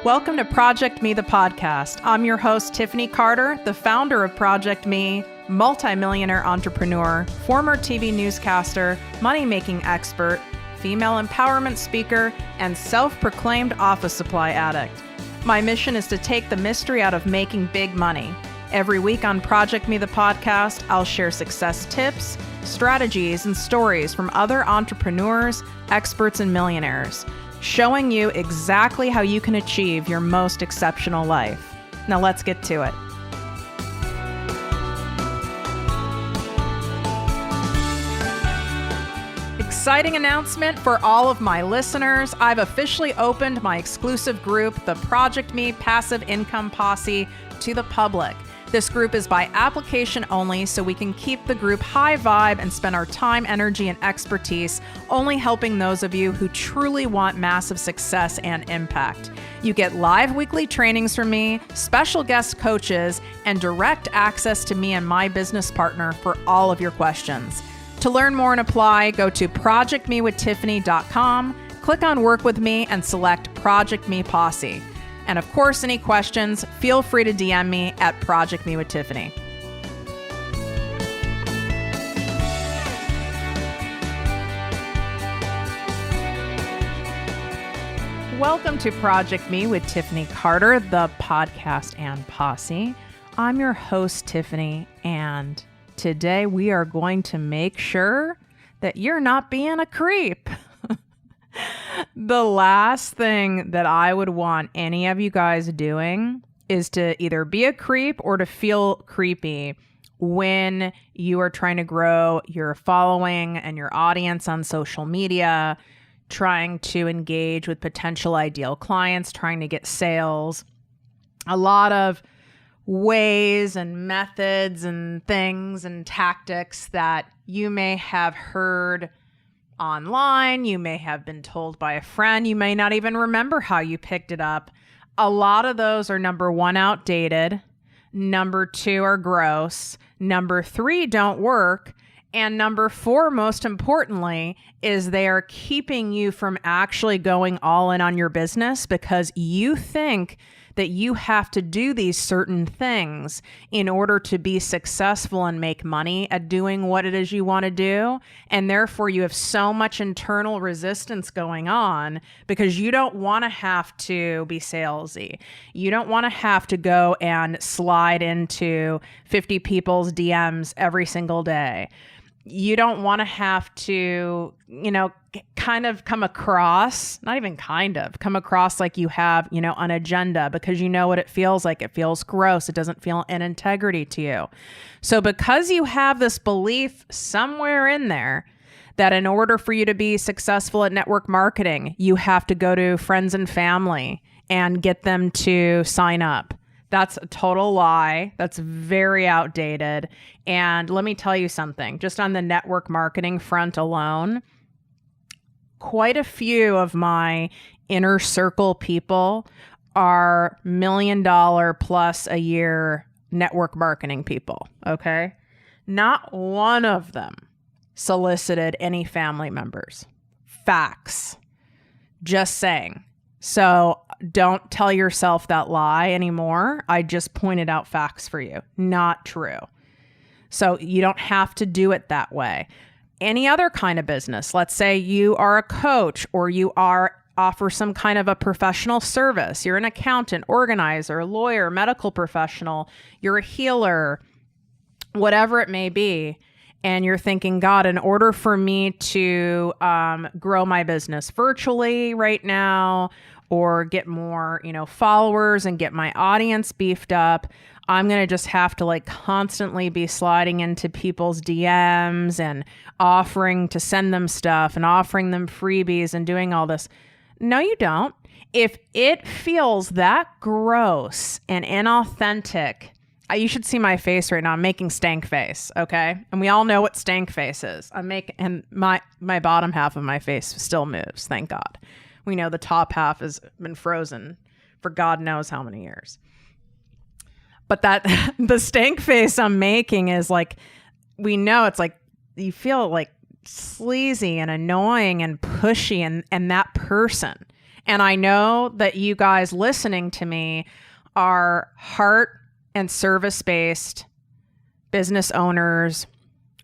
Welcome to ProjectME, the podcast. I'm your host, Tiffany Carter, the founder of ProjectME, multimillionaire entrepreneur, former TV newscaster, money-making expert, female empowerment speaker, and self-proclaimed office supply addict. My mission is to take the mystery out of making big money. Every week on ProjectME, the podcast, I'll share success tips, strategies, and stories from other entrepreneurs, experts, and millionaires, showing you exactly how you can achieve your most exceptional life. Now let's get to it. Exciting announcement for all of my listeners. I've officially opened my exclusive group, the ProjectME Passive Income Posse, to the public. This group is by application only, so we can keep the group high vibe and spend our time, energy, and expertise only helping those of you who truly want massive success and impact. You get live weekly trainings from me, special guest coaches, and direct access to me and my business partner for all of your questions. To learn more and apply, go to projectmewithtiffany.com, click on Work With Me, and select ProjectME Posse. And of course, any questions, feel free to DM me at ProjectME with Tiffany. Welcome to ProjectME with Tiffany Carter, the podcast and posse. I'm your host, Tiffany, and today we are going to make sure that you're not being a creep. The last thing that I would want any of you guys doing is to either be a creep or to feel creepy when you are trying to grow your following and your audience on social media, trying to engage with potential ideal clients, trying to get sales. A lot of ways and methods and things and tactics that you may have heard online, you may have been told by a friend, you may not even remember how you picked it up. A lot of those are, number one, outdated. Number two, are gross. Number three, don't work. And number four, most importantly, is they are keeping you from actually going all in on your business because you think that you have to do these certain things in order to be successful and make money at doing what it is you want to do. And therefore, you have so much internal resistance going on because you don't want to have to be salesy. You don't want to have to go and slide into 50 people's DMs every single day. You don't want to have to, come across like you have, an agenda because you know what it feels like. It feels gross. It doesn't feel in integrity to you. So because you have this belief somewhere in there that in order for you to be successful at network marketing, you have to go to friends and family and get them to sign up. That's a total lie. That's very outdated. And let me tell you something, just on the network marketing front alone, quite a few of my inner circle people are $1 million plus a year network marketing people. Okay. Not one of them solicited any family members. Facts. Just saying. So don't tell yourself that lie anymore. I just pointed out facts for you. Not true. So you don't have to do it that way. Any other kind of business, let's say you are a coach or you offer some kind of a professional service. You're an accountant, organizer, lawyer, medical professional. You're a healer, whatever it may be. And you're thinking, God, in order for me to grow my business virtually right now or get more, followers and get my audience beefed up, I'm going to just have to constantly be sliding into people's DMs and offering to send them stuff and offering them freebies and doing all this. No, you don't. If it feels that gross and inauthentic, you should see my face right now. I'm making stank face, okay? And we all know what stank face is. And my bottom half of my face still moves, thank God. We know the top half has been frozen for God knows how many years. But the stank face I'm making is we know it's you feel sleazy and annoying and pushy and that person. And I know that you guys listening to me are heart and service-based business owners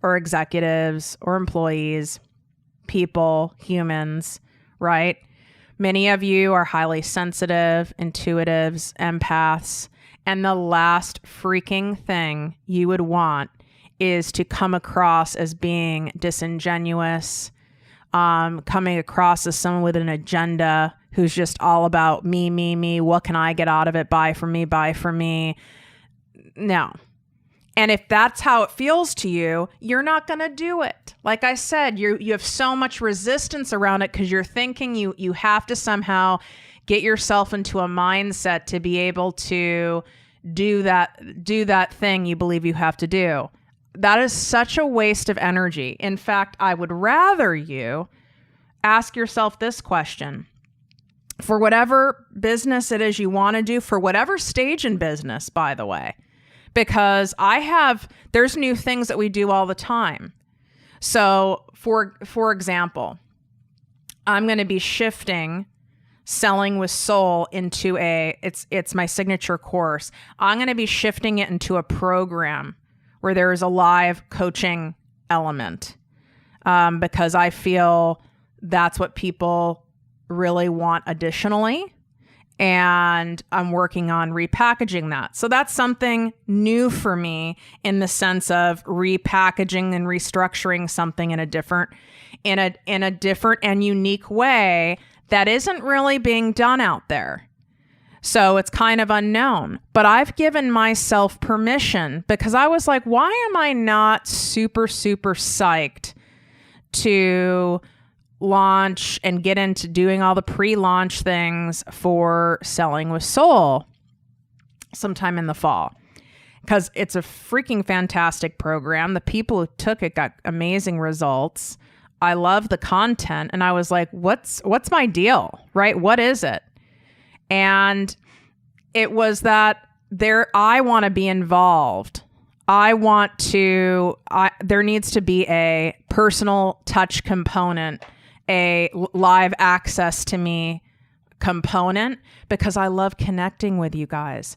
or executives or employees, people, humans, right? Many of you are highly sensitive, intuitives, empaths, and the last freaking thing you would want is to come across as being disingenuous, coming across as someone with an agenda who's just all about me, what can I get out of it, buy from me. No. And if that's how it feels to you, you're not going to do it. Like I said, you have so much resistance around it because you're thinking you have to somehow get yourself into a mindset to be able to do that thing you believe you have to do. That is such a waste of energy. In fact, I would rather you ask yourself this question. For whatever business it is you want to do, for whatever stage in business, by the way, because there's new things that we do all the time. So for example, I'm going to be shifting Selling with Soul into it's my signature course. I'm going to be shifting it into a program where there is a live coaching element, because I feel that's what people really want additionally. And I'm working on repackaging that. So that's something new for me in the sense of repackaging and restructuring something in a different and unique way that isn't really being done out there. So it's kind of unknown, but I've given myself permission because I was like, why am I not super, super psyched to launch and get into doing all the pre-launch things for Selling with Soul sometime in the fall? Because it's a freaking fantastic program. The people who took it got amazing results. I love the content. And I was like, what's my deal, right? What is it? And it was that I want to be involved. There needs to be a personal touch component, a live access to me component, because I love connecting with you guys.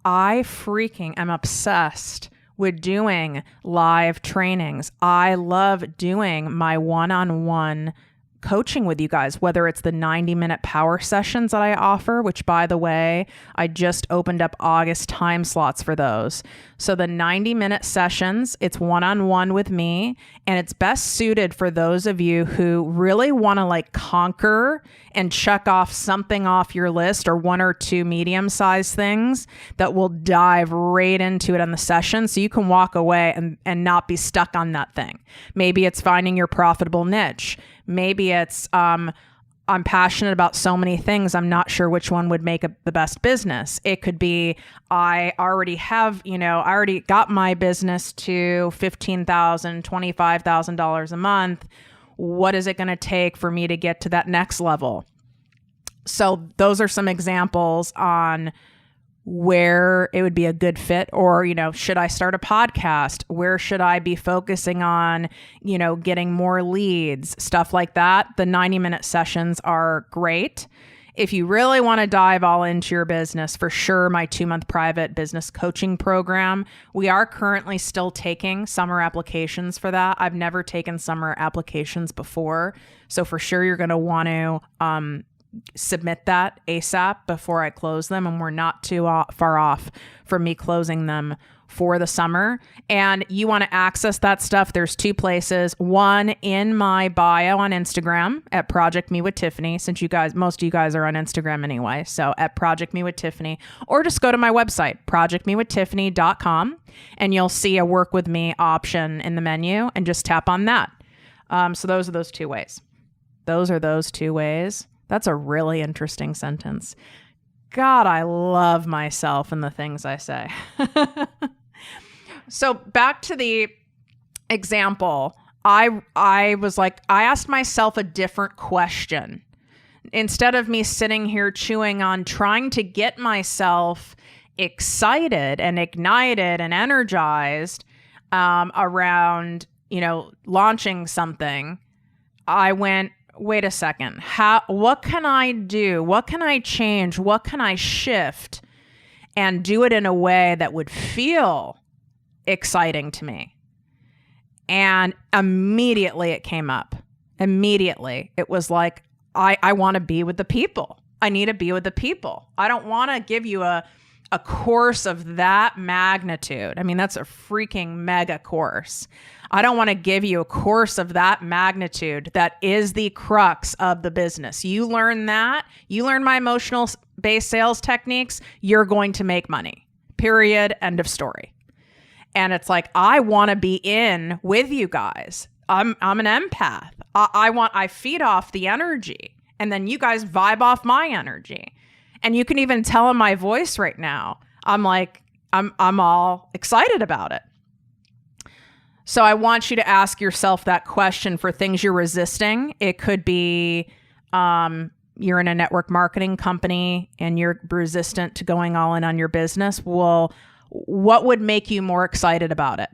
I freaking am obsessed with doing live trainings. I love doing my one-on-one coaching with you guys, whether it's the 90-minute power sessions that I offer, which, by the way, I just opened up August time slots for those. So the 90-minute sessions, it's one-on-one with me, and it's best suited for those of you who really want to conquer and check off something off your list, or one or two medium-sized things that will dive right into it on the session so you can walk away and not be stuck on that thing. Maybe it's finding your profitable niche. Maybe it's I'm passionate about so many things, I'm not sure which one would make the best business. It could be I already got my business to $15,000, $25,000 a month. What is it going to take for me to get to that next level? So those are some examples on where it would be a good fit, or, should I start a podcast? Where should I be focusing on, getting more leads, stuff like that. The 90-minute sessions are great. If you really want to dive all into your business, for sure, my 2-month private business coaching program, we are currently still taking summer applications for that. I've never taken summer applications before. So for sure, you're going to want to, submit that ASAP before I close them, and we're not too far off from me closing them for the summer. And you want to access that stuff, there's 2 places. One, in my bio on Instagram at ProjectME with Tiffany, since most of you guys are on Instagram anyway, so at ProjectME with Tiffany, or just go to my website, projectmewithtiffany.com, and you'll see a work with me option in the menu, and just tap on that. So those are those 2 ways. Those 2 ways. That's a really interesting sentence. God, I love myself and the things I say. So back to the example, I was like, I asked myself a different question. Instead of me sitting here chewing on trying to get myself excited and ignited and energized around, launching something, I went, wait a second. What can I do? What can I change? What can I shift and do it in a way that would feel exciting to me? And immediately it came up. Immediately. It was like, I want to be with the people. I need to be with the people. I don't want to give you a course of that magnitude. I mean, that's a freaking mega course. I don't want to give you a course of that magnitude that is the crux of the business. You learn that, you learn my emotional based sales techniques, you're going to make money. Period. End of story. And it's like, I want to be in with you guys. I'm an empath. I feed off the energy, and then you guys vibe off my energy. And you can even tell in my voice right now, I'm all excited about it. So I want you to ask yourself that question for things you're resisting. It could be you're in a network marketing company and you're resistant to going all in on your business. Well, what would make you more excited about it?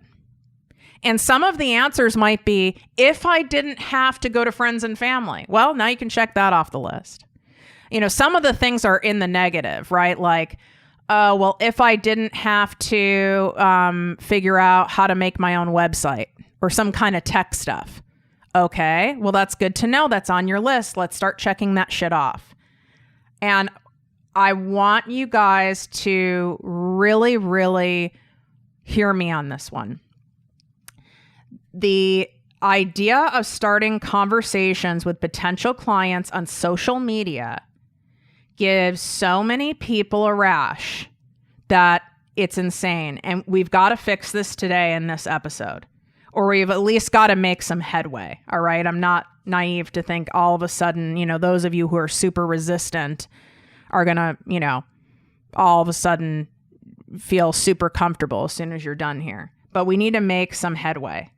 And some of the answers might be, if I didn't have to go to friends and family. Well, now you can check that off the list. You know, some of the things are in the negative, right? Like, well, if I didn't have to figure out how to make my own website or some kind of tech stuff. Okay, well, that's good to know. That's on your list. Let's start checking that shit off. And I want you guys to really, really hear me on this one. The idea of starting conversations with potential clients on social media gives so many people a rash that it's insane. And we've got to fix this today in this episode, or we've at least got to make some headway. All right. I'm not naive to think all of a sudden, you know, those of you who are super resistant are going to, you know, all of a sudden feel super comfortable as soon as you're done here. But we need to make some headway.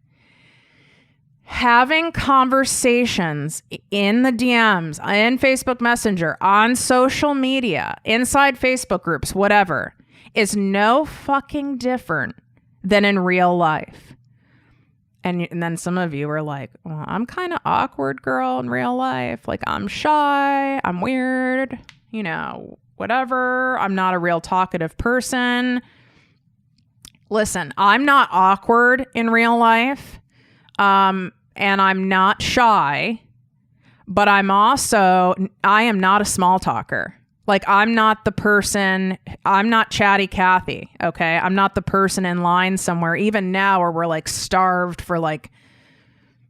Having conversations in the DMs, in Facebook Messenger, on social media, inside Facebook groups, whatever, is no fucking different than in real life. And then some of you are like, well, I'm kind of awkward, girl, in real life. Like, I'm shy, I'm weird, you know, whatever. I'm not a real talkative person. Listen, I'm not awkward in real life. And I'm not shy, but I am not a small talker. Like, I'm not the person, I'm not chatty Cathy. Okay. I'm not the person in line somewhere, even now, where we're like starved for like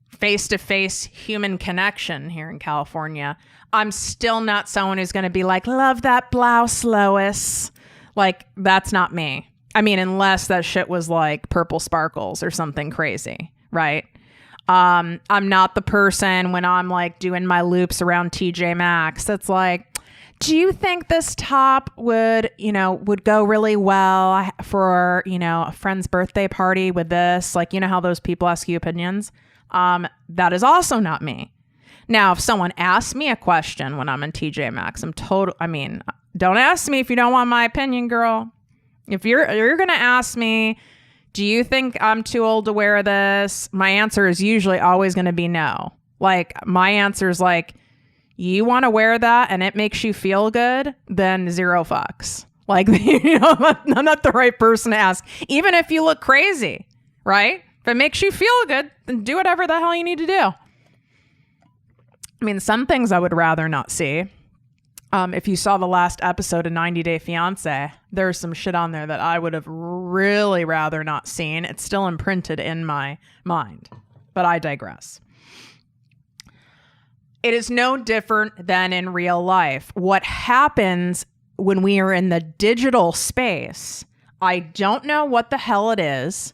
face-to-face human connection here in California. I'm still not someone who's going to be like, love that blouse, Lois. Like, that's not me. I mean, unless that shit was like purple sparkles or something crazy, right? I'm not the person when I'm like doing my loops around TJ Maxx that's like, do you think this top would go really well for, you know, a friend's birthday party with this? Like, you know how those people ask you opinions? That is also not me. Now, if someone asks me a question when I'm in TJ Maxx, don't ask me if you don't want my opinion, girl. If you're going to ask me, do you think I'm too old to wear this? My answer is usually always going to be no. Like, my answer is like, you want to wear that and it makes you feel good, then zero fucks. Like, you know, I'm not the right person to ask. Even if you look crazy, right? If it makes you feel good, then do whatever the hell you need to do. I mean, some things I would rather not see. If you saw the last episode of 90 Day Fiancé, there's some shit on there that I would have really rather not seen. It's still imprinted in my mind, but I digress. It is no different than in real life. What happens when we are in the digital space, I don't know what the hell it is.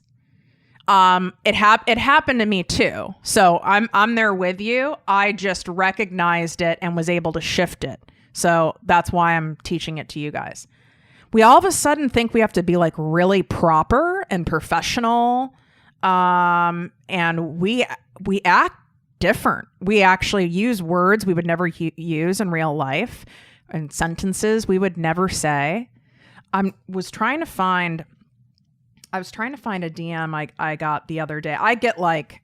It happened to me too. So I'm there with you. I just recognized it and was able to shift it. So that's why I'm teaching it to you guys. We all of a sudden think we have to be like really proper and professional. And we act different. We actually use words we would never use in real life, and sentences we would never say. I was trying to find a DM I got the other day. I get like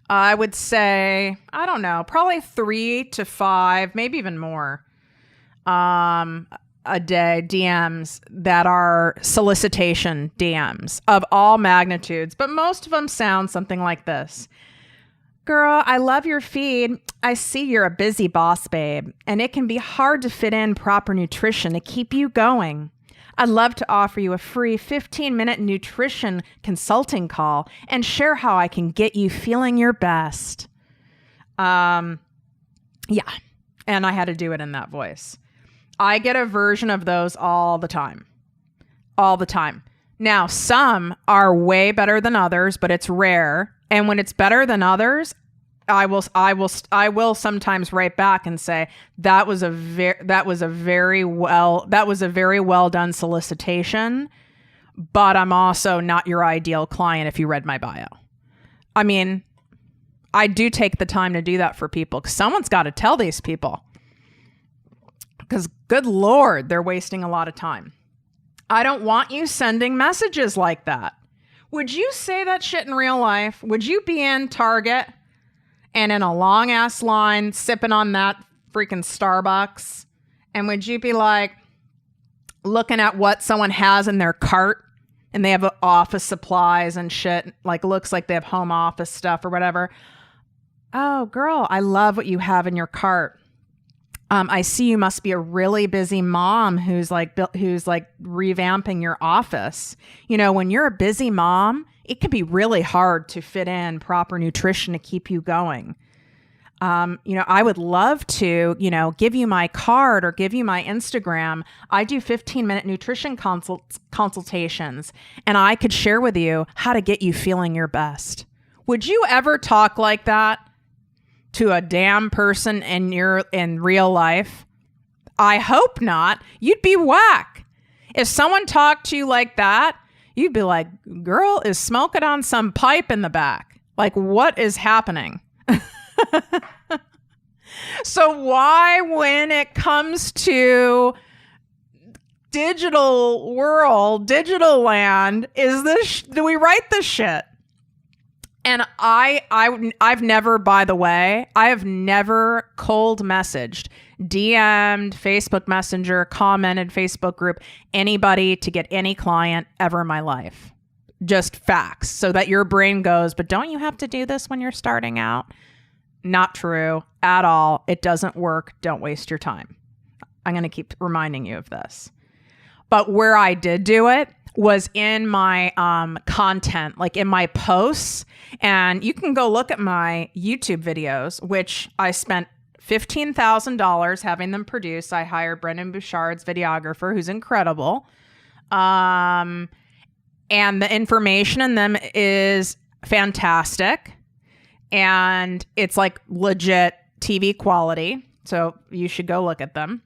I would say, I don't know, probably 3 to 5, maybe even more, a day DMs that are solicitation DMs of all magnitudes, but most of them sound something like this. Girl, I love your feed. I see you're a busy boss, babe, and it can be hard to fit in proper nutrition to keep you going. I'd love to offer you a free 15-minute nutrition consulting call and share how I can get you feeling your best. Yeah. And I had to do it in that voice. I get a version of those all the time. All the time. Now, some are way better than others, but it's rare. And when it's better than others, I will sometimes write back and say that was a very well done solicitation, but I'm also not your ideal client if you read my bio. I mean, I do take the time to do that for people because someone's got to tell these people. Because good Lord, they're wasting a lot of time. I don't want you sending messages like that. Would you say that shit in real life? Would you be in Target and in a long ass line sipping on that freaking Starbucks? And would you be like looking at what someone has in their cart and they have office supplies and shit, like looks like they have home office stuff or whatever? Oh, girl, I love what you have in your cart. I see you must be a really busy mom who's like revamping your office. You know, when you're a busy mom, it can be really hard to fit in proper nutrition to keep you going. I would love to, give you my card or give you my Instagram. I do 15-minute nutrition consultations, and I could share with you how to get you feeling your best. Would you ever talk like that to a damn person in real life? I hope not. You'd be whack. If someone talked to you like that, you'd be like, girl is smoking on some pipe in the back. Like, what is happening? So why, when it comes to digital world, digital land, do we write this shit? And I've never, by the way, I have never cold messaged, DM'd, Facebook Messenger, commented, Facebook group, anybody to get any client ever in my life. Just facts, so that your brain goes, but don't you have to do this when you're starting out? Not true at all. It doesn't work. Don't waste your time. I'm going to keep reminding you of this. But where I did do it was in my content, like in my posts. And you can go look at my YouTube videos, which I spent $15,000 having them produced. I hired Brendan Bouchard's videographer, who's incredible. And the information in them is fantastic. And it's like legit TV quality. So you should go look at them.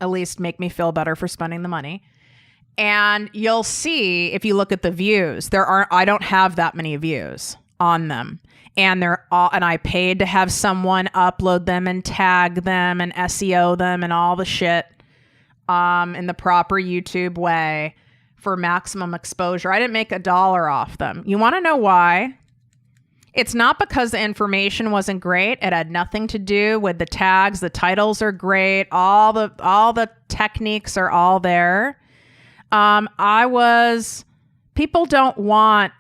At least make me feel better for spending the money. And you'll see, if you look at the views, I don't have that many views on them. And and I paid to have someone upload them and tag them and SEO them and all the shit in the proper YouTube way for maximum exposure. I didn't make $1 off them. You want to know why? It's not because the information wasn't great. It had nothing to do with the tags. The titles are great. All the techniques are all there. People don't want,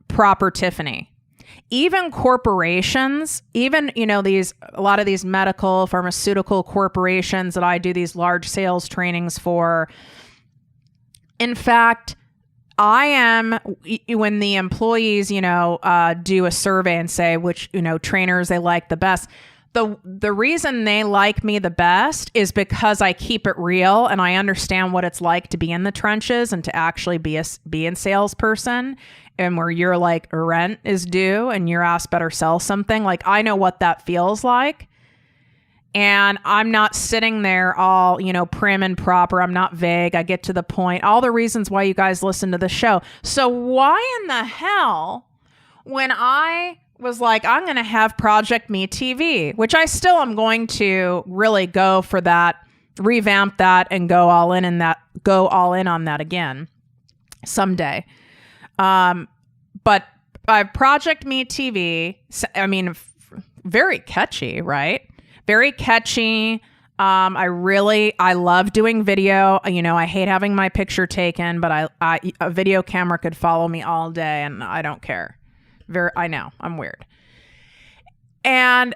proper Tiffany. Even corporations, a lot of these medical, pharmaceutical corporations that I do these large sales trainings for. In fact, when the employees, do a survey and say which, trainers they like the best. The reason they like me the best is because I keep it real and I understand what it's like to be in the trenches and to actually be a salesperson, and where you're like rent is due and your ass better sell something. Like, I know what that feels like. And I'm not sitting there all, prim and proper. I'm not vague. I get to the point. All the reasons why you guys listen to the show. So why in the hell, when I was like, I'm going to have ProjectME TV, which I still am going to really go for that, revamp that, and go all in on that again someday. But I have ProjectME TV. I mean, very catchy, right? Very catchy. I love doing video. You know, I hate having my picture taken, but a video camera could follow me all day and I don't care. I know, I'm weird. And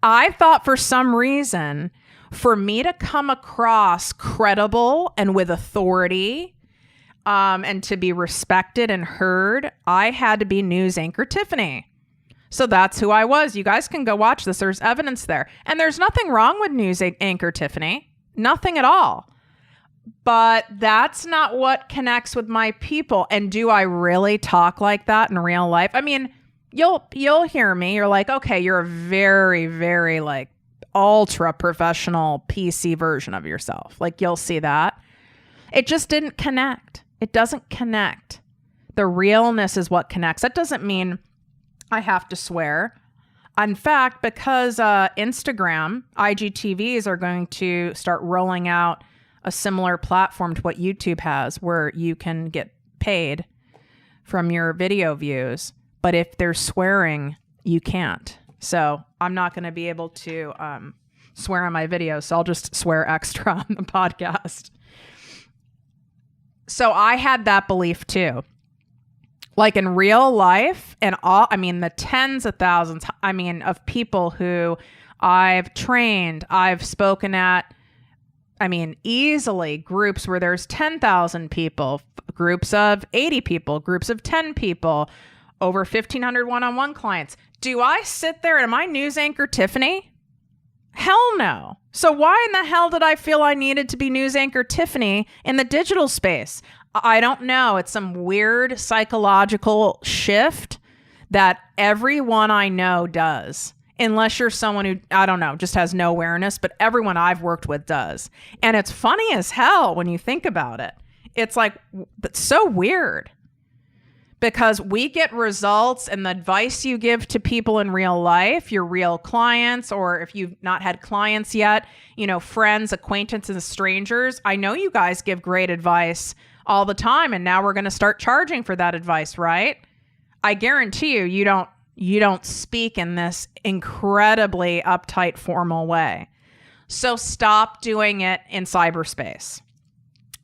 I thought for some reason, for me to come across credible and with authority, and to be respected and heard, I had to be news anchor Tiffany. So that's who I was. You guys can go watch this. There's evidence there. And there's nothing wrong with news anchor Tiffany. Nothing at all. But that's not what connects with my people. And do I really talk like that in real life? I mean, you'll hear me. You're like, okay, you're a very, very like ultra professional PC version of yourself. Like you'll see that. It just didn't connect. It doesn't connect. The realness is what connects. That doesn't mean I have to swear. In fact, because Instagram, IGTVs are going to start rolling out a similar platform to what YouTube has, where you can get paid from your video views. But if they're swearing, you can't. So I'm not going to be able to swear on my videos. So I'll just swear extra on the podcast. So I had that belief too. Like in real life and all, I mean, the tens of thousands, I mean, of people who I've trained, I've spoken at, I mean, easily groups where there's 10,000 people, groups of 80 people, groups of 10 people, over 1,500 one-on-one clients. Do I sit there and am I news anchor Tiffany? Hell no. So why in the hell did I feel I needed to be news anchor Tiffany in the digital space? I don't know. It's some weird psychological shift that everyone I know does. Unless you're someone who, I don't know, just has no awareness, but everyone I've worked with does. And it's funny as hell when you think about it. It's like, it's so weird. Because we get results and the advice you give to people in real life, your real clients, or if you've not had clients yet, you know, friends, acquaintances, strangers. I know you guys give great advice all the time. And now we're going to start charging for that advice, right? I guarantee you don't speak in this incredibly uptight, formal way. So stop doing it in cyberspace.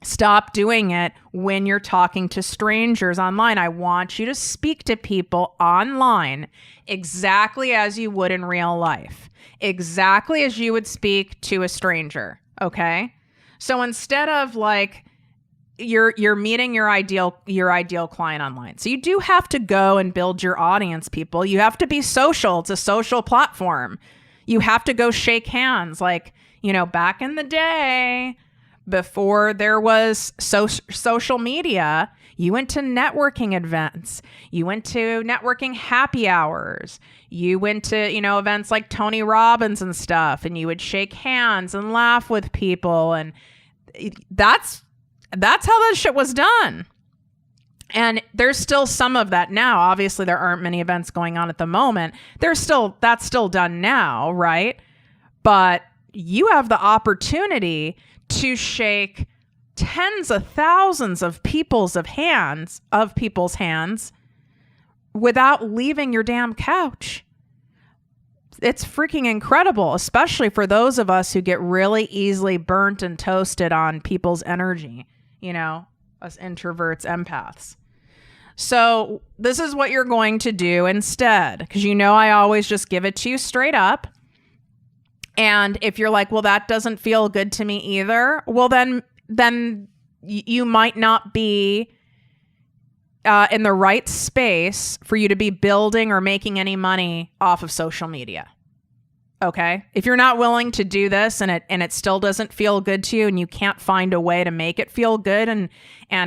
Stop doing it when you're talking to strangers online. I want you to speak to people online exactly as you would in real life, exactly as you would speak to a stranger. Okay. So instead of like, you're meeting your ideal client online. So you do have to go and build your audience, people. You have to be social. It's a social platform. You have to go shake hands. Like, you know, back in the day, before there was social media, you went to networking events. You went to networking happy hours. You went to, you know, events like Tony Robbins and stuff, and you would shake hands and laugh with people. And that's how that shit was done. And there's still some of that now. Obviously, there aren't many events going on at the moment. That's still done now, right? But you have the opportunity to shake tens of thousands of people's hands without leaving your damn couch. It's freaking incredible, especially for those of us who get really easily burnt and toasted on people's energy, you know, us introverts, empaths. So this is what you're going to do instead, because you know I always just give it to you straight up. And if you're like, well, that doesn't feel good to me either, well, then you might not be in the right space for you to be building or making any money off of social media. Okay? If you're not willing to do this and it still doesn't feel good to you and you can't find a way to make it feel good and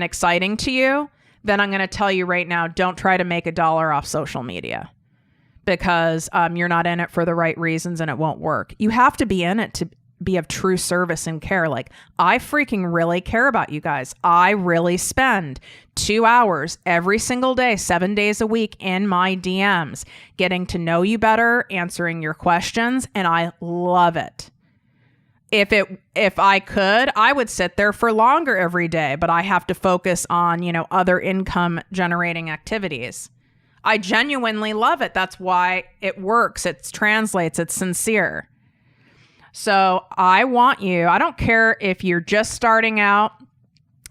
exciting to you, then I'm going to tell you right now, don't try to make $1 off social media. Because you're not in it for the right reasons and it won't work. You have to be in it to be of true service and care. Like, I freaking really care about you guys. I really spend 2 hours every single day, 7 days a week in my DMs, getting to know you better, answering your questions, and I love it. If I could, I would sit there for longer every day, but I have to focus on, you know, other income generating activities. I genuinely love it. That's why it works. It translates. It's sincere. So I want you, I don't care if you're just starting out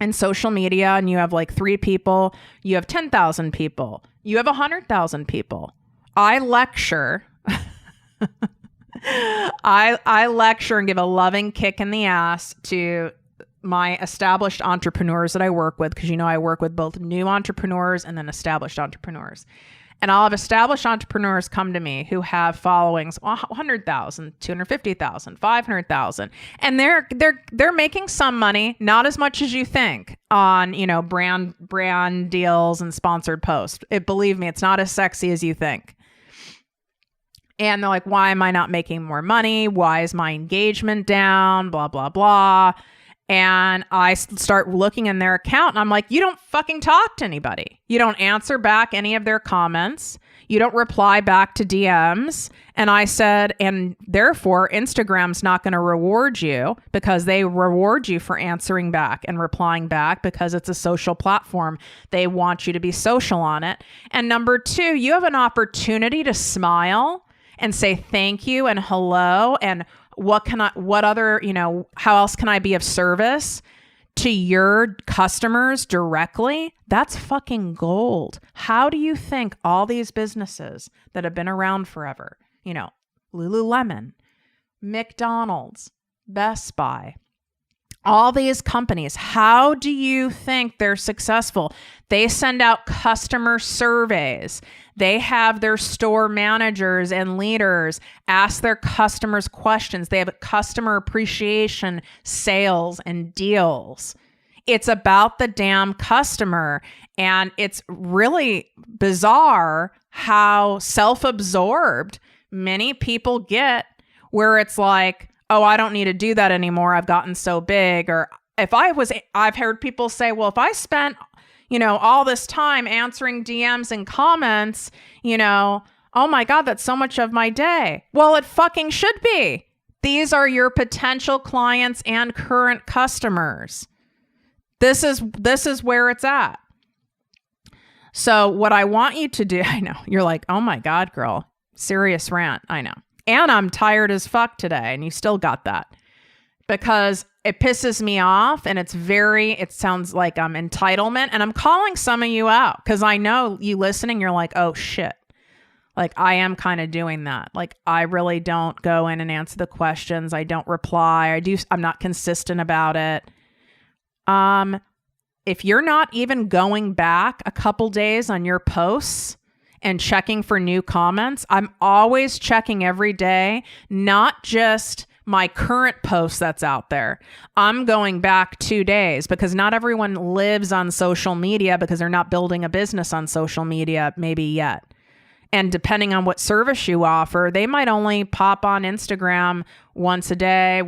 in social media and you have like 3 people, you have 10,000 people, you have 100,000 people. I lecture. I lecture and give a loving kick in the ass to my established entrepreneurs that I work with, because I work with both new entrepreneurs and then established entrepreneurs. And I'll have established entrepreneurs come to me who have followings 100,000, 250,000, 500,000, and they're making some money, not as much as you think, on brand deals and sponsored posts. Believe me, it's not as sexy as you think. And they're like, why am I not making more money? Why is my engagement down? Blah, blah, blah. And I start looking in their account and I'm like, you don't fucking talk to anybody. You don't answer back any of their comments. You don't reply back to DMs. And I said, and therefore Instagram's not going to reward you, because they reward you for answering back and replying back, because it's a social platform. They want you to be social on it. And number 2, you have an opportunity to smile and say thank you and hello and how else can I be of service to your customers directly? That's fucking gold. How do you think all these businesses that have been around forever, Lululemon, McDonald's, Best Buy, all these companies, how do you think they're successful? They send out customer surveys. They have their store managers and leaders ask their customers questions. They have customer appreciation sales and deals. It's about the damn customer. And it's really bizarre how self-absorbed many people get, where it's like, oh, I don't need to do that anymore. I've gotten so big. Or I've heard people say, well, if I spent, all this time answering DMs and comments, oh my God, that's so much of my day. Well, it fucking should be. These are your potential clients and current customers. This is where it's at. So what I want you to do, I know you're like, oh my God, girl, serious rant. I know. And I'm tired as fuck today. And you still got that, because it pisses me off. And it sounds like I'm entitlement, and I'm calling some of you out, because I know you listening, you're like, oh shit. Like, I am kind of doing that. Like, I really don't go in and answer the questions. I don't reply. I'm not consistent about it. If you're not even going back a couple days on your posts and checking for new comments, I'm always checking every day, not just my current post that's out there. I'm going back 2 days, because not everyone lives on social media, because they're not building a business on social media maybe yet. And depending on what service you offer, they might only pop on Instagram once a day,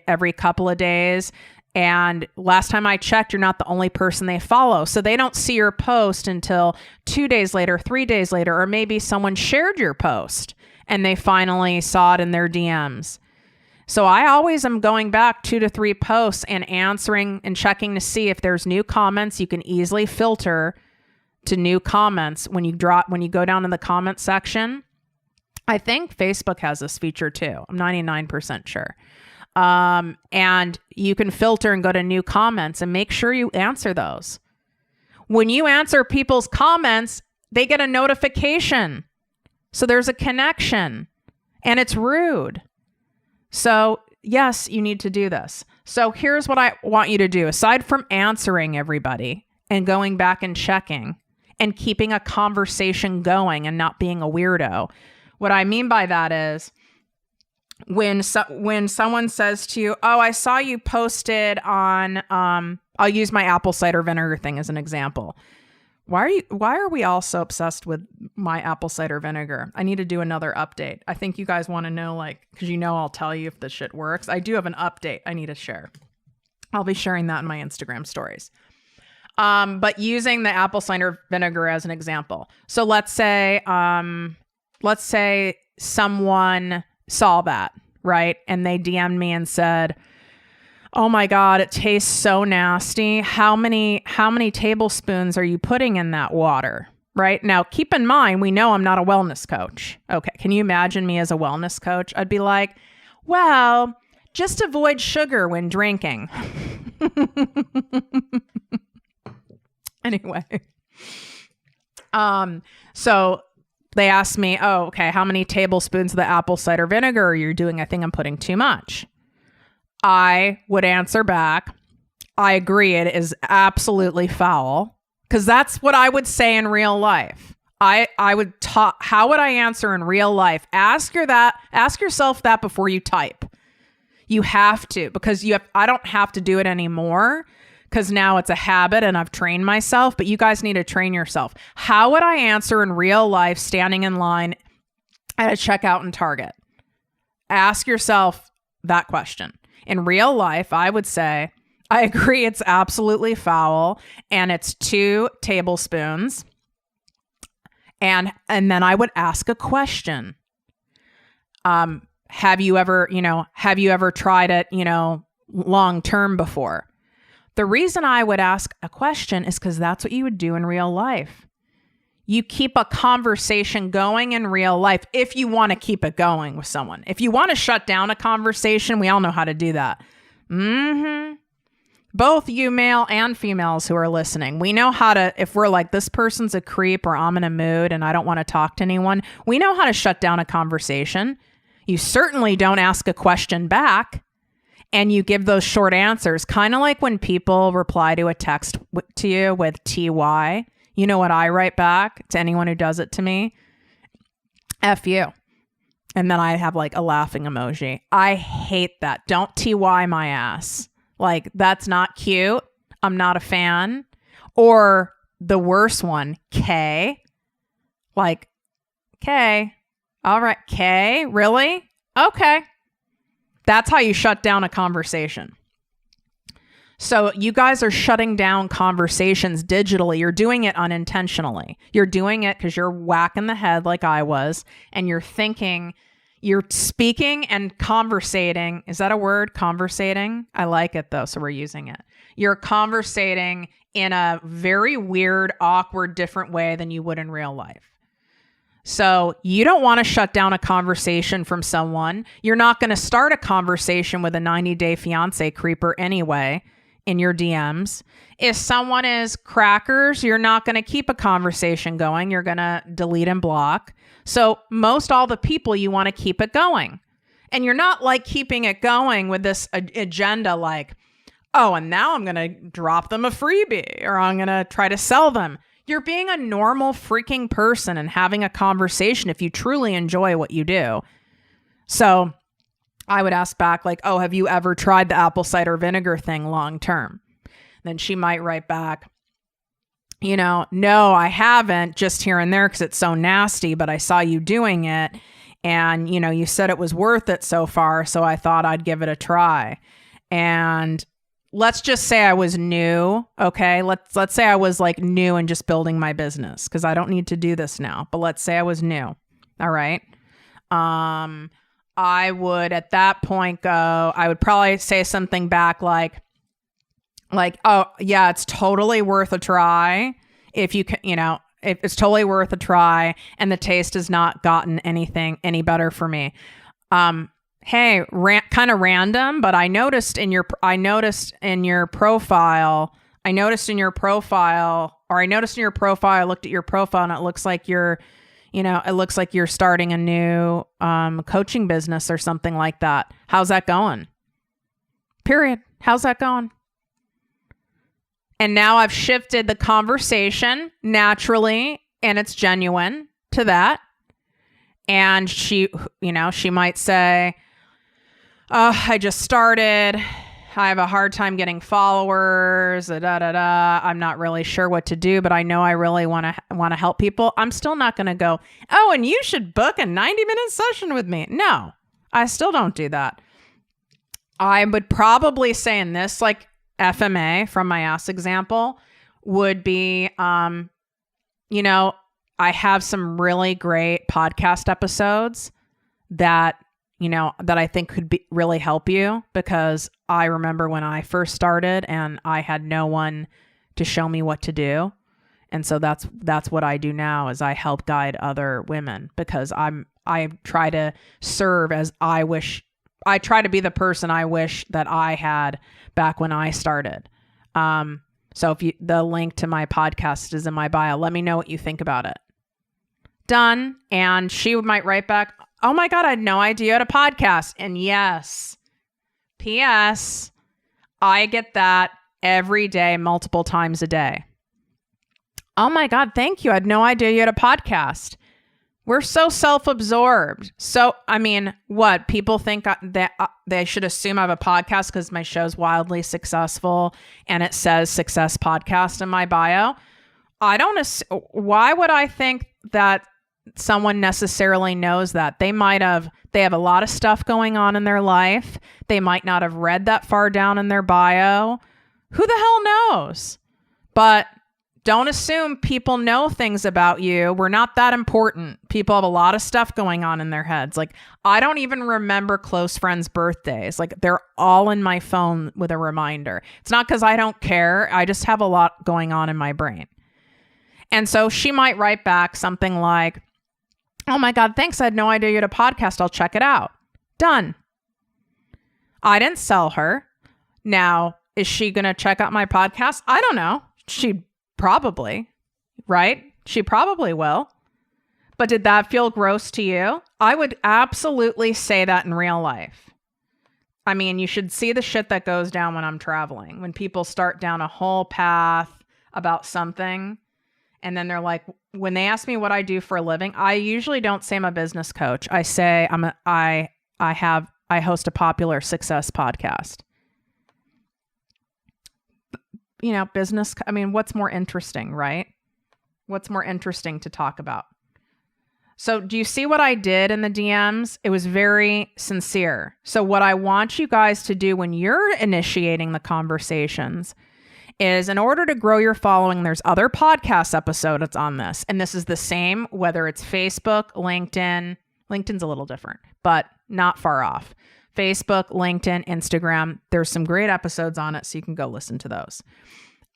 every couple of days. And last time I checked, you're not the only person they follow. So they don't see your post until 2 days later, 3 days later, or maybe someone shared your post and they finally saw it in their DMs. So I always am going back 2 to 3 posts and answering and checking to see if there's new comments. You can easily filter to new comments when you go down in the comment section. I think Facebook has this feature too. I'm 99% sure. And you can filter and go to new comments and make sure you answer those. When you answer people's comments, they get a notification. So there's a connection, and it's rude. So yes, you need to do this. So here's what I want you to do. Aside from answering everybody and going back and checking and keeping a conversation going and not being a weirdo, what I mean by that is, when someone says to you, oh, I saw you posted on, I'll use my apple cider vinegar thing as an example. Why are we all so obsessed with my apple cider vinegar? I need to do another update. I think you guys want to know, because I'll tell you if this shit works. I do have an update I need to share. I'll be sharing that in my Instagram stories. But using the apple cider vinegar as an example. So let's say someone saw that, right? And they DM'd me and said, oh my God, it tastes so nasty. How many tablespoons are you putting in that water? right? Now, keep in mind, we know I'm not a wellness coach. Okay. Can you imagine me as a wellness coach? I'd be like, well, just avoid sugar when drinking. Anyway. So they asked me, oh, okay, how many tablespoons of the apple cider vinegar are you doing? I think I'm putting too much. I would answer back, I agree, it is absolutely foul. Because that's what I would say in real life. I would talk, how would I answer in real life? Ask yourself that before you type. You have to, because I don't have to do it anymore. Because now it's a habit and I've trained myself, but you guys need to train yourself. How would I answer in real life standing in line at a checkout in Target? Ask yourself that question. In real life, I would say, I agree it's absolutely foul and it's 2 tablespoons. And then I would ask a question. Have you ever tried it, long term before? The reason I would ask a question is because that's what you would do in real life. You keep a conversation going in real life if you want to keep it going with someone. If you want to shut down a conversation, we all know how to do that. Both you male and females who are listening, we know how to, if we're like, this person's a creep or I'm in a mood and I don't want to talk to anyone, we know how to shut down a conversation. You certainly don't ask a question back. And you give those short answers, kind of like when people reply to a text to you with TY. You know what I write back to anyone who does it to me? F you. And then I have like a laughing emoji. I hate that. Don't TY my ass. Like, that's not cute. I'm not a fan. Or the worst one, K. Like, K. All right, K. Really? Okay. That's how you shut down a conversation. So you guys are shutting down conversations digitally. You're doing it unintentionally. You're doing it because you're whacking the head like I was, and you're thinking, you're speaking and conversating. Is that a word? Conversating? I like it though, so we're using it. You're conversating in a very weird, awkward, different way than you would in real life. So you don't want to shut down a conversation from someone. You're not going to start a conversation with a 90-day fiance creeper anyway in your DMs. If someone is crackers, you're not going to keep a conversation going. You're going to delete and block. So most all the people, you want to keep it going. And you're not like keeping it going with this agenda like, oh, and now I'm going to drop them a freebie or I'm going to try to sell them. You're being a normal freaking person and having a conversation if you truly enjoy what you do. So I would ask back like, oh, have you ever tried the apple cider vinegar thing long term? Then she might write back, no, I haven't, just here and there because it's so nasty, but I saw you doing it. And, you said it was worth it so far. So I thought I'd give it a try. And let's just say I was new. Okay. Let's say I was like new and just building my business because I don't need to do this now, but let's say I was new. All right. I would at that point I would probably say something back like, oh yeah, it's totally worth a try. If you can, if it's totally worth a try and the taste has not gotten any better for me. Hey, kind of random, but I noticed in your profile, I looked at your profile and it looks like you're starting a new coaching business or something like that. How's that going? Period. How's that going? And now I've shifted the conversation naturally and it's genuine to that. And she might say, I just started. I have a hard time getting followers. I'm not really sure what to do, but I know I really want to help people. I'm still not going to go, oh, and you should book a 90-minute session with me. No, I still don't do that. I would probably say in this, like FMA from my ass example would be, I have some really great podcast episodes that I think could really help you, because I remember when I first started and I had no one to show me what to do. And so that's what I do now is I help guide other women because I try to serve as I try to be the person I wish that I had back when I started. So if the link to my podcast is in my bio, let me know what you think about it. Done. And she might write back, oh my God, I had no idea you had a podcast. And yes, P.S. I get that every day, multiple times a day. Oh my God, thank you. I had no idea you had a podcast. We're so self-absorbed. So, I mean, what? People think that they should assume I have a podcast because my show's wildly successful and it says Success Podcast in my bio. Why would I think that someone necessarily knows that? They have a lot of stuff going on in their life. They might not have read that far down in their bio. Who the hell knows? But don't assume people know things about you. We're not that important. People have a lot of stuff going on in their heads. Like, I don't even remember close friends' birthdays. Like, they're all in my phone with a reminder. It's not because I don't care. I just have a lot going on in my brain. And so she might write back something like, oh my God, thanks. I had no idea you had a podcast. I'll check it out. Done. I didn't sell her. Now, is she going to check out my podcast? I don't know. She probably, right? She probably will. But did that feel gross to you? I would absolutely say that in real life. I mean, you should see the shit that goes down when I'm traveling. When people start down a whole path about something, and then they're like, when they ask me what I do for a living, I usually don't say I'm a business coach. I say I host a popular success podcast. You know, business, I mean, what's more interesting, right? What's more interesting to talk about? So do you see what I did in the DMs? It was very sincere. So what I want you guys to do when you're initiating the conversations is, in order to grow your following, there's other podcast episodes on this. And this is the same, whether it's Facebook, LinkedIn. LinkedIn's a little different, but not far off. Facebook, LinkedIn, Instagram. There's some great episodes on it, so you can go listen to those.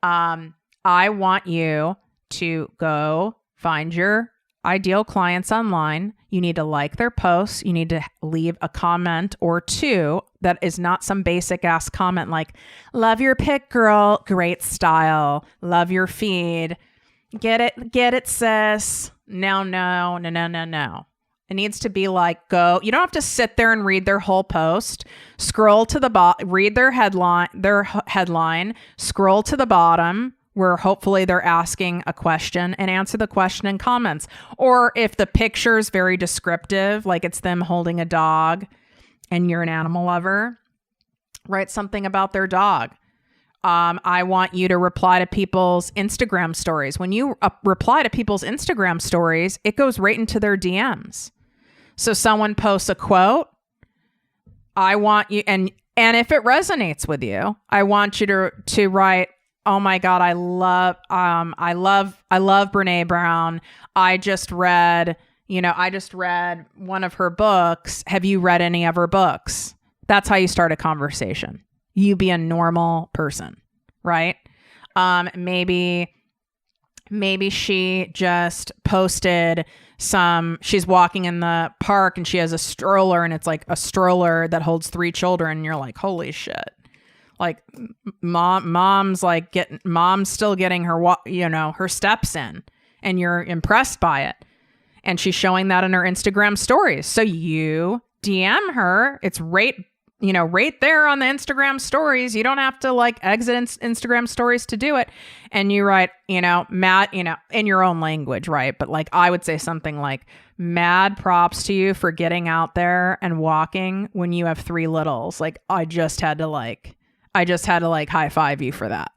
I want you to go find your ideal clients online. You need to like their posts. You need to leave a comment or two that is not some basic ass comment like, love your pic, girl. Great style. Love your feed. Get it, sis. No. It needs to be like, you don't have to sit there and read their whole post. Scroll to the bottom, read their headline, scroll to the bottom where hopefully they're asking a question, and answer the question in comments. Or if the picture is very descriptive, like it's them holding a dog and you're an animal lover, write something about their dog. I want you to reply to people's Instagram stories. When you reply to people's Instagram stories, it goes right into their DMs. So someone posts a quote, I want you, and if it resonates with you, I want you to write, oh my God, I love Brene Brown. I just read one of her books. Have you read any of her books? That's how you start a conversation. You be a normal person, right? Maybe she just posted she's walking in the park and she has a stroller, and it's like a stroller that holds 3 children. And you're like, holy shit. Like mom's still getting her, her steps in, and you're impressed by it. And she's showing that in her Instagram stories. So you DM her. It's right there on the Instagram stories. You don't have to exit Instagram stories to do it. And you write, Matt, in your own language, right? But I would say something like, mad props to you for getting out there and walking when you have 3 littles. I just had to high five you for that.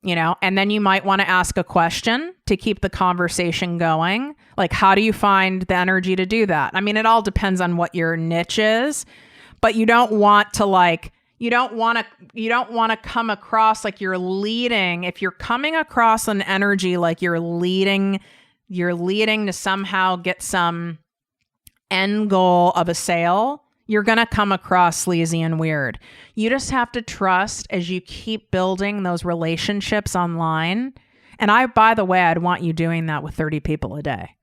And then you might want to ask a question to keep the conversation going. Like, how do you find the energy to do that? I mean, it all depends on what your niche is, but you don't want to come across like you're leading. If you're coming across an energy like you're leading to somehow get some end goal of a sale, you're going to come across sleazy and weird. You just have to trust, as you keep building those relationships online, And by the way, I'd want you doing that with 30 people a day.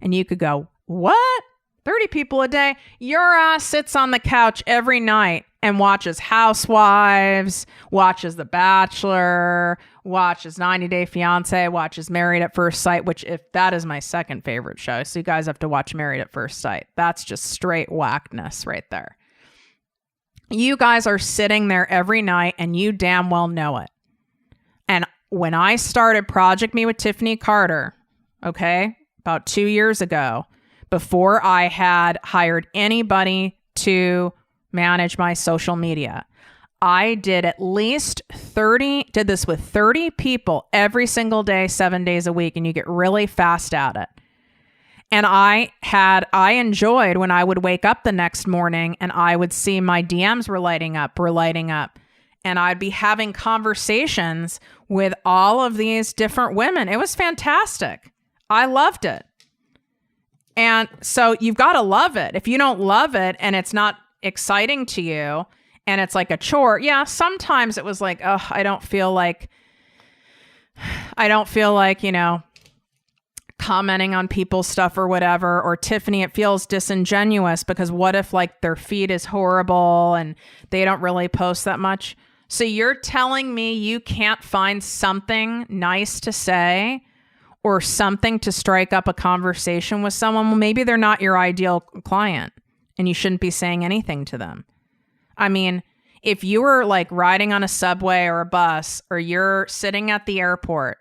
And you could go, what? 30 people a day? Your ass sits on the couch every night and watches Housewives, watches The Bachelor, watches 90 Day Fiance, watches Married at First Sight, which if that is my second favorite show. So you guys have to watch Married at First Sight. That's just straight whackness right there. You guys are sitting there every night and you damn well know it. And when I started Project Me with Tiffany Carter, okay, about 2 years ago, before I had hired anybody to manage my social media, I did did this with 30 people every single day, 7 days a week, and you get really fast at it. And I enjoyed when I would wake up the next morning and I would see my DMs were lighting up. And I'd be having conversations with all of these different women. It was fantastic. I loved it. And so you've got to love it. If you don't love it and it's not exciting to you and it's like a chore, yeah, sometimes it was like, oh, I don't feel like, commenting on people's stuff or whatever. Or Tiffany, it feels disingenuous because what if like their feed is horrible and they don't really post that much? So you're telling me you can't find something nice to say or something to strike up a conversation with someone? Well, maybe they're not your ideal client and you shouldn't be saying anything to them. I mean, if you were like riding on a subway or a bus or you're sitting at the airport,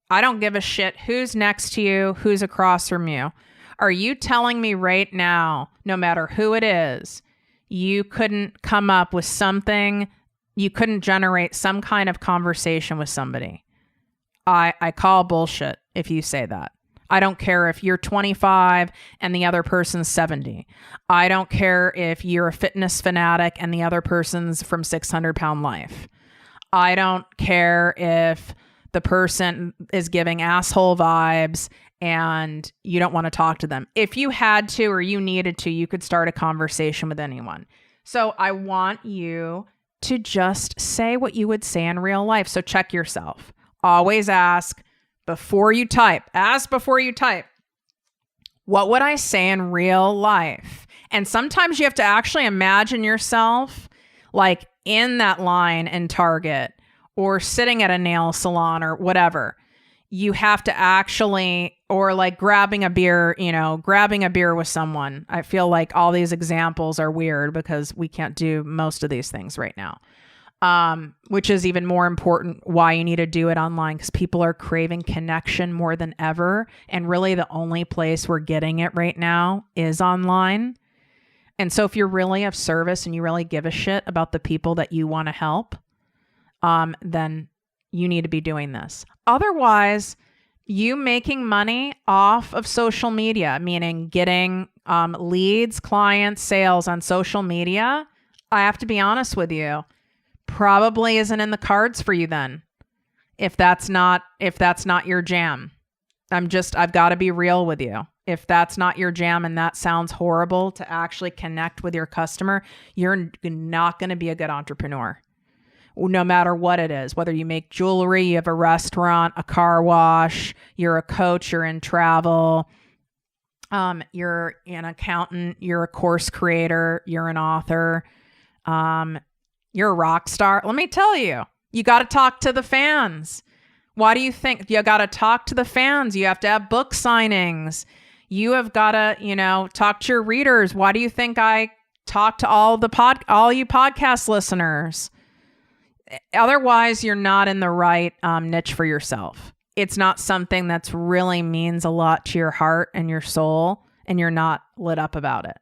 I don't give a shit who's next to you, who's across from you. Are you telling me right now, no matter who it is, you couldn't come up with something, you couldn't generate some kind of conversation with somebody? I call bullshit if you say that. I don't care if you're 25 and the other person's 70. I don't care if you're a fitness fanatic and the other person's from 600 Pound Life. I don't care if the person is giving asshole vibes and you don't want to talk to them. If you had to or you needed to, you could start a conversation with anyone. So I want you to just say what you would say in real life. So check yourself. Always ask before you type. Ask before you type. What would I say in real life? And sometimes you have to actually imagine yourself like in that line in Target or sitting at a nail salon or whatever. You have to actually, or like grabbing a beer with someone. I feel like all these examples are weird because we can't do most of these things right now. Which is even more important why you need to do it online, because people are craving connection more than ever. And really the only place we're getting it right now is online. And so if you're really of service and you really give a shit about the people that you want to help, then you need to be doing this. Otherwise, you making money off of social media, meaning getting leads, clients, sales on social media, I have to be honest with you, probably isn't in the cards for you then. If that's not your jam. I've got to be real with you. If that's not your jam and that sounds horrible to actually connect with your customer, you're not going to be a good entrepreneur. No matter what it is, whether you make jewelry, you have a restaurant, a car wash, you're a coach, you're in travel, you're an accountant, you're a course creator, you're an author, you're a rock star. Let me tell you, you got to talk to the fans. Why do you think you got to talk to the fans? You have to have book signings. You have got to, talk to your readers. Why do you think I talk to all you podcast listeners? Otherwise, you're not in the right niche for yourself. It's not something that's really means a lot to your heart and your soul, and you're not lit up about it.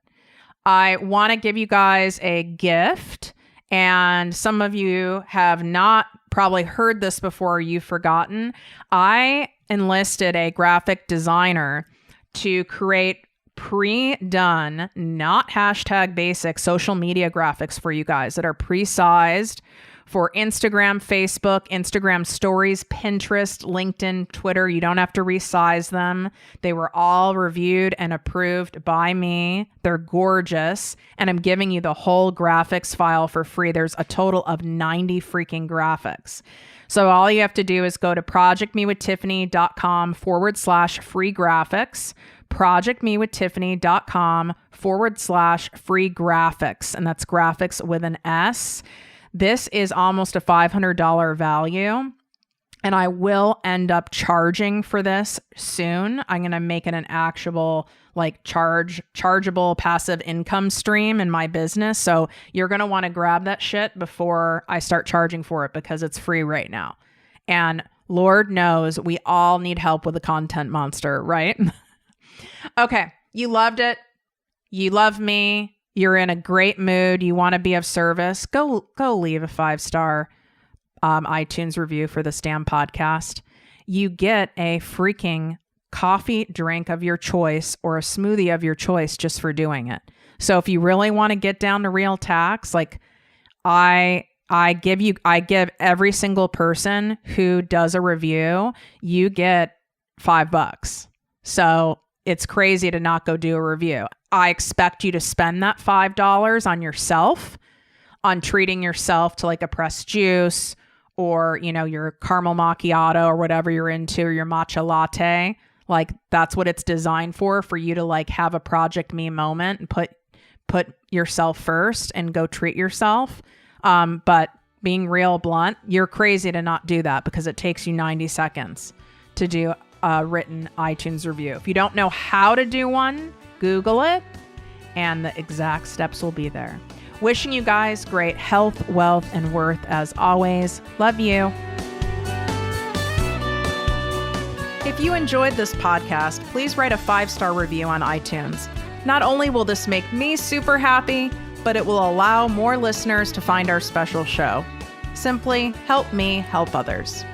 I want to give you guys a gift, and some of you have not probably heard this before, or you've forgotten. I enlisted a graphic designer to create pre-done, not hashtag basic social media graphics for you guys that are pre-sized for Instagram, Facebook, Instagram stories, Pinterest, LinkedIn, Twitter. You don't have to resize them. They were all reviewed and approved by me. They're gorgeous. And I'm giving you the whole graphics file for free. There's a total of 90 freaking graphics. So all you have to do is go to projectmewithtiffany.com/free graphics, projectmewithtiffany.com/free graphics. And that's graphics with an S. This is almost a $500 value. And I will end up charging for this soon. I'm going to make it an actual chargeable passive income stream in my business. So you're going to want to grab that shit before I start charging for it because it's free right now. And Lord knows we all need help with a content monster, right? Okay. You loved it. You love me. You're in a great mood. You want to be of service. Go leave a 5-star iTunes review for this damn podcast. You get a freaking coffee drink of your choice or a smoothie of your choice just for doing it. So if you really want to get down to real tax, like I give every single person who does a review, you get $5. So it's crazy to not go do a review. I expect you to spend that $5 on yourself, on treating yourself to like a pressed juice or, your caramel macchiato or whatever you're into, or your matcha latte. Like that's what it's designed for you to like have a ProjectME moment and put yourself first and go treat yourself. But being real blunt, you're crazy to not do that because it takes you 90 seconds to do a written iTunes review. If you don't know how to do one, Google it and the exact steps will be there. Wishing you guys great health, wealth, and worth as always. Love you. If you enjoyed this podcast, please write a 5-star review on iTunes. Not only will this make me super happy, but it will allow more listeners to find our special show. Simply help me help others.